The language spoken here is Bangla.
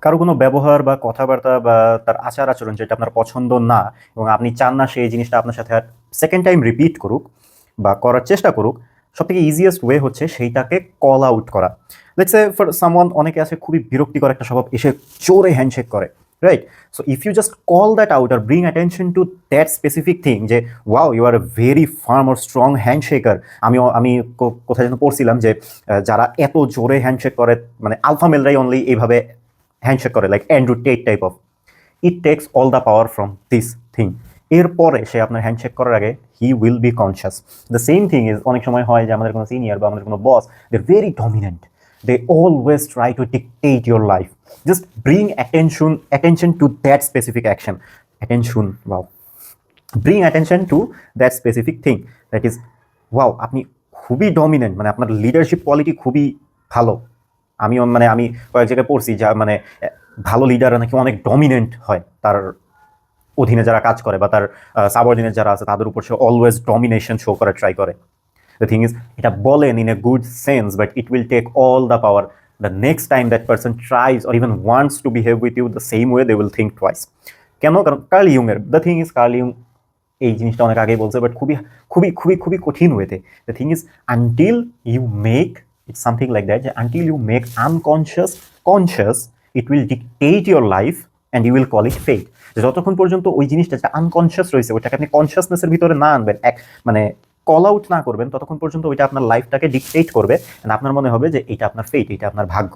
কারো কোনো ব্যবহার বা কথাবার্তা বা তার আচার-আচরণ যেটা আপনার পছন্দ না এবং আপনি চান না সে এই জিনিসটা আপনার সাথে আর সেকেন্ড টাইম রিপিট করুক বা করার চেষ্টা করুক, সবথেকে ইজিয়েস্ট ওয়ে হচ্ছে সেইটাকে কল আউট করা। লেটস সে ফর সামওয়ান, অনেকে আছে খুবই বিরক্তিকর একটা স্বভাব, এসে জোরে হ্যান্ডশেক করে, right? So if you just call that out আর bring attention to that specific thing যে wow you are a very firm or strong handshaker. আমি কোথায় যেন পড়ছিলাম যে যারা এত জোরে হ্যান্ডশেক করে, মানে আলফা মেলরাই অনলি এইভাবে হ্যান্ডশেক করে, like Andrew TET type of. It takes all the power from this thing. এরপরে সে আপনার হ্যান্ডশেক করার আগে he will be conscious. The same thing is, অনেক সময় হয় যে আমাদের কোনো সিনিয়র বা আমাদের কোনো boss, they very dominant, they always try to dictate your life. Just bring attention to that specific action. Attention, wow. Bring attention to that specific thing. That is, wow, আপনি খুবই ডমিনেন্ট, মানে আপনার লিডারশিপ কোয়ালিটি খুবই ভালো। আমি কয়েক জায়গায় পড়ছি যা মানে ভালো লিডাররা নাকি অনেক ডমিনেন্ট হয়, তার অধীনে যারা কাজ করে বা তার সাবঅর্ডিনেট যারা আছে তাদের উপর সে অলওয়েজ ডমিনেশন শো করার ট্রাই করে। দ্য থিং ইজ, এটা বলেন in a good sense, but it will take all the power the next time that person tries or even wants to behave with you the same way, they will think twice. কেন? কারণ কার্ল ইউংয়ের, দ্য থিং ইজ, কার্ল ইউং এই জিনিসটা অনেক আগেই বলছে, বাট খুবই খুবই খুবই খুবই কঠিন ওয়েতে। The thing is, until you make it's something like that, যে until you make unconscious conscious, it will dictate your life and you will call it fate. যতক্ষণ পর্যন্ত ওই জিনিসটা যেটা আনকনশিয়াস রয়েছে ওইটাকে আপনি কনশিয়াসনেসের ভিতরে না আনবেন, মানে কল আউট না করবেন, ততক্ষণ পর্যন্ত ওইটা আপনার লাইফটাকে ডিকটেট করবে, আপনার মনে হবে যে এটা আপনার ফেট, এটা আপনার ভাগ্য।